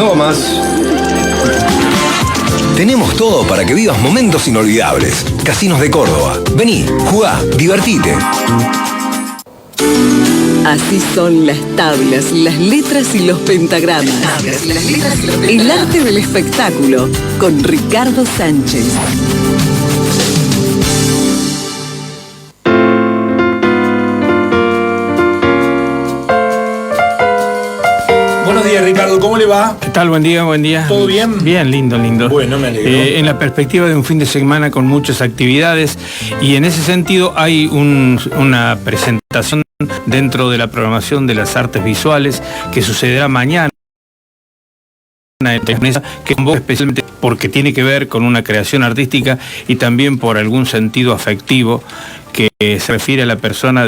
Thomas. Tenemos todo para que vivas momentos inolvidables. Casinos de Córdoba. Vení, jugá, divertite. Así son las tablas, las letras y los pentagramas. El arte del espectáculo con Ricardo Sánchez. Buenos días, Ricardo, ¿cómo le va? ¿Qué tal? Buen día, buen día. ¿Todo bien? Bien, lindo, lindo. Bueno, me alegro. En la perspectiva de un fin de semana con muchas actividades, y en ese sentido hay una presentación dentro de la programación de las artes visuales que sucederá mañana, que convoca especialmente porque tiene que ver con una creación artística y también por algún sentido afectivo que se refiere a la persona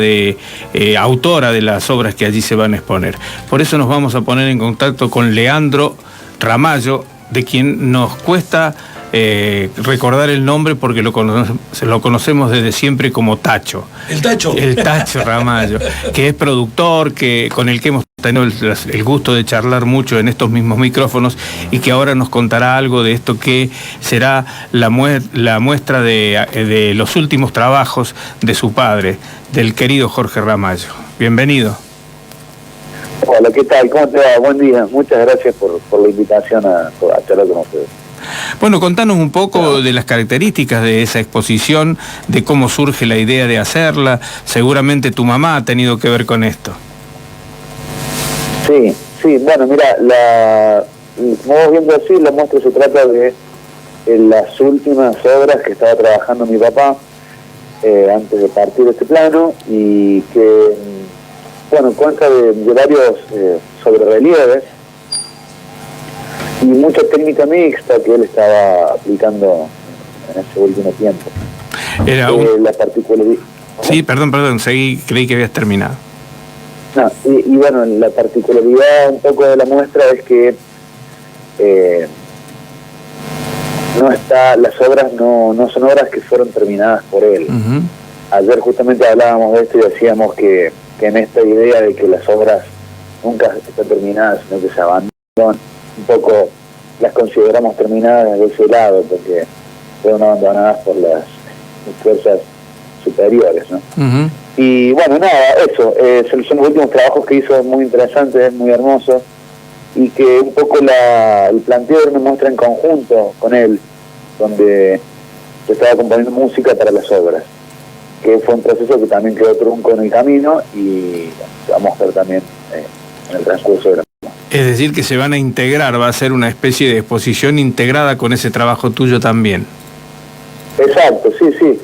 autora de las obras que allí se van a exponer. Por eso nos vamos a poner en contacto con Leandro Ramallo, de quien nos cuesta recordar el nombre porque lo conocemos desde siempre como Tacho. ¿El Tacho? El Tacho Ramallo, que es productor, con el que hemos tenido el gusto de charlar mucho en estos mismos micrófonos y que ahora nos contará algo de esto que será la muestra de los últimos trabajos de su padre, del querido Jorge Ramallo. Bienvenido. Hola, ¿qué tal? ¿Cómo te va? Buen día. Muchas gracias por la invitación a charlar con ustedes. Bueno, contanos un poco de las características de esa exposición, de cómo surge la idea de hacerla. Seguramente tu mamá ha tenido que ver con esto. Sí, bueno, mira, como vos viendo así, la muestra se trata de las últimas obras que estaba trabajando mi papá antes de partir de este plano, y que, bueno, consta de varios sobrerelieves y mucha técnica mixta que él estaba aplicando en ese último tiempo. Era la particularidad... Sí, perdón, creí que habías terminado. No, y bueno, la particularidad un poco de la muestra es que las obras no son obras que fueron terminadas por él. Uh-huh. Ayer justamente hablábamos de esto y decíamos que en esta idea de que las obras nunca están terminadas, sino que se abandonan, un poco las consideramos terminadas de ese lado, porque fueron abandonadas por las fuerzas superiores, ¿no? Uh-huh. Y bueno, nada, eso, son los últimos trabajos que hizo, muy interesantes, muy hermosos, y que un poco el planteo de una muestra en conjunto con él, donde se estaba componiendo música para las obras, que fue un proceso que también quedó trunco en el camino y se va a mostrar también en el transcurso de la... Es decir, que se van a integrar, va a ser una especie de exposición integrada con ese trabajo tuyo también. Exacto, sí.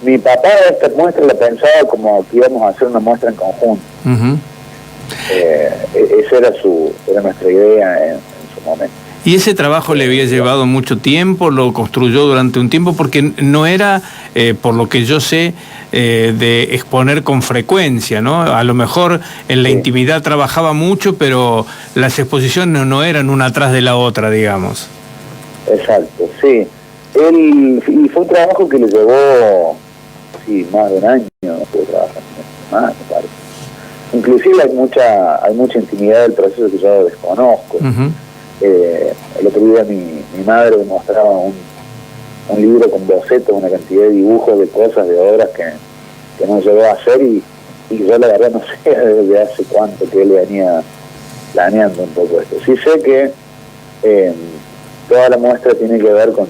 Mi papá esta muestra la pensaba como que íbamos a hacer una muestra en conjunto. Uh-huh. Esa era nuestra idea en su momento. ¿Y ese trabajo le había llevado mucho tiempo? ¿Lo construyó durante un tiempo? Porque no era, por lo que yo sé, de exponer con frecuencia, ¿no? A lo mejor en la intimidad trabajaba mucho, pero las exposiciones no eran una atrás de la otra, digamos. Exacto, sí. Y fue un trabajo que le llevó, más de un año, no pude trabajar más, me parece. Inclusive hay mucha intimidad del proceso que yo desconozco. Uh-huh. El otro día mi madre me mostraba un libro con bocetos, una cantidad de dibujos de cosas, de obras que nos llegó a hacer, y yo la verdad no sé desde hace cuánto que él venía planeando un poco esto. Sí sé que toda la muestra tiene que ver con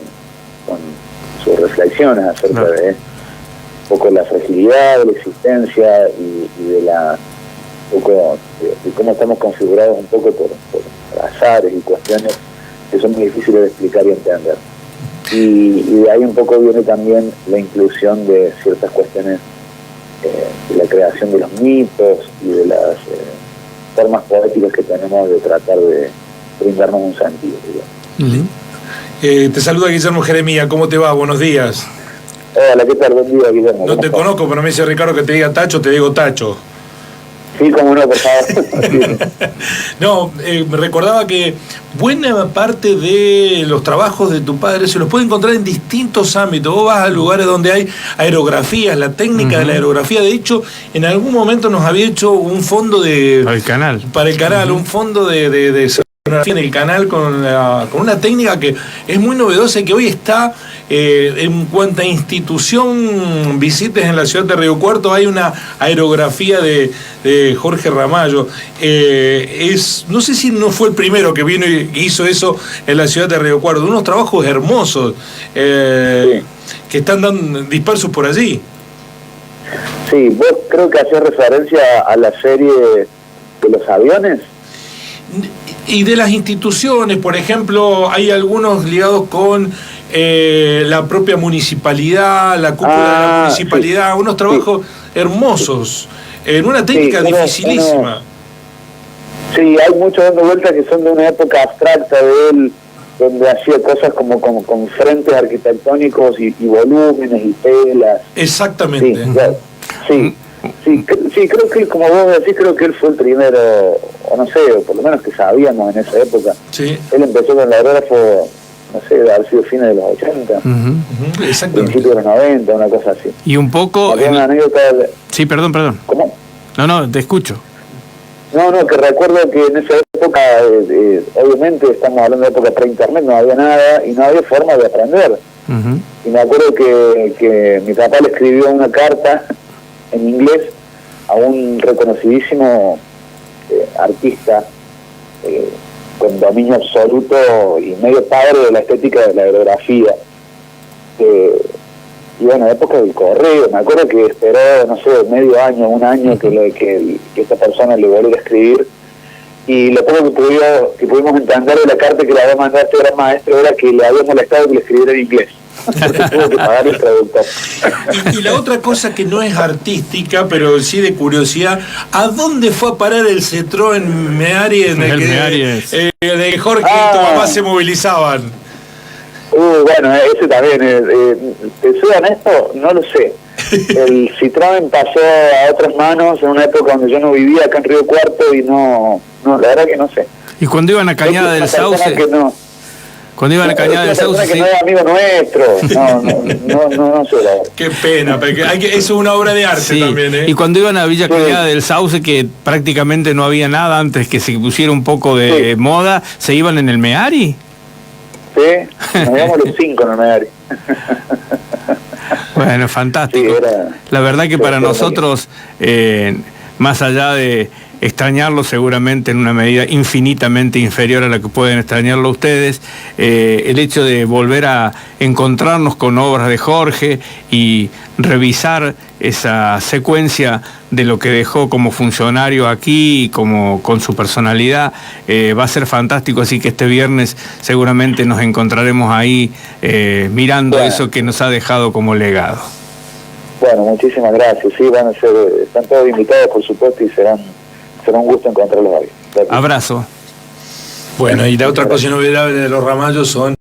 sus reflexiones acerca de un poco la fragilidad de la existencia y de de cómo estamos configurados un poco por azares y cuestiones que son muy difíciles de explicar y entender. Y de ahí un poco viene también la inclusión de ciertas cuestiones de la creación de los mitos y de las formas poéticas que tenemos de tratar de brindarnos un sentido, digamos. Uh-huh. Te saluda Guillermo Jeremía, ¿cómo te va? Buenos días. Hola, ¿qué tal? Buen día, Guillermo. No te conozco, pero me dice Ricardo que te diga Tacho, te digo Tacho. Sí, cómo no, por favor. No, me recordaba que buena parte de los trabajos de tu padre se los puede encontrar en distintos ámbitos. Vos vas a lugares donde hay aerografías, la técnica de la aerografía. De hecho, en algún momento nos había hecho un fondo Para el canal. un fondo de en el canal con una técnica que es muy novedosa y que hoy está, en cuanto a institución visites en la ciudad de Río Cuarto, hay una aerografía de Jorge Ramallo. No sé si no fue el primero que vino y hizo eso en la ciudad de Río Cuarto, unos trabajos hermosos que están dispersos por allí. Sí, vos creo que hacés referencia a la serie de los aviones. Y de las instituciones, por ejemplo, hay algunos ligados con la propia municipalidad, la cúpula de la municipalidad, unos trabajos hermosos, en una técnica dificilísima. Sí, hay muchos dando vueltas que son de una época abstracta de él, donde hacía cosas como con frentes arquitectónicos y volúmenes y telas. Exactamente. Sí, creo que él, como vos decís, creo que él fue el primero, o no sé, o por lo menos que sabíamos en esa época. Sí. Él empezó con el aerógrafo, no sé, debe haber sido fines de los 80, Exactamente. principios de los 90, una cosa así. Y un poco... Una anécdota Sí, perdón. ¿Cómo? No, te escucho. No, que recuerdo que en esa época, obviamente estamos hablando de época pre-internet, no había nada y no había forma de aprender. Y me acuerdo que mi papá le escribió una carta en inglés a un reconocidísimo artista con dominio absoluto y medio padre de la estética de la aerografía. Y bueno, época del correo, me acuerdo que esperó, no sé, medio año, un año que esta persona le volviera a escribir, y lo poco que pudimos entender de la carta que le había mandado a este gran maestro era que le había molestado que le escribiera en inglés. Tuvo que pagar el traductor. Y la otra cosa que no es artística, pero sí de curiosidad, ¿a dónde fue a parar el Citroën Meari en el que de Jorge y tu mamá se movilizaban? Bueno, ese también, te soy honesto, no lo sé. El Citroën pasó a otras manos en una época donde yo no vivía acá en Río Cuarto y no, la verdad que no sé. Y cuando iban a Cañada del Sauce... Cuando iban a Cañada del Sauce... que no es amigo nuestro, no sé la verdad. Qué pena, porque eso es una obra de arte también, ¿eh? Y cuando iban a Villa Cañada del Sauce, que prácticamente no había nada antes que se pusiera un poco de moda, ¿se iban en el Meari? Sí, nos íbamos los 5 en el Meari. Bueno, fantástico. Sí, la verdad que para nosotros, más allá de extrañarlo seguramente en una medida infinitamente inferior a la que pueden extrañarlo ustedes, el hecho de volver a encontrarnos con obras de Jorge y revisar esa secuencia de lo que dejó como funcionario aquí y como con su personalidad, va a ser fantástico, así que este viernes seguramente nos encontraremos ahí mirando eso que nos ha dejado como legado. Bueno, muchísimas gracias. Sí, están todos invitados, por supuesto, y será un gusto encontrarlos ahí. Gracias. Abrazo. Bueno, y la otra cosa inolvidable de los Ramallos son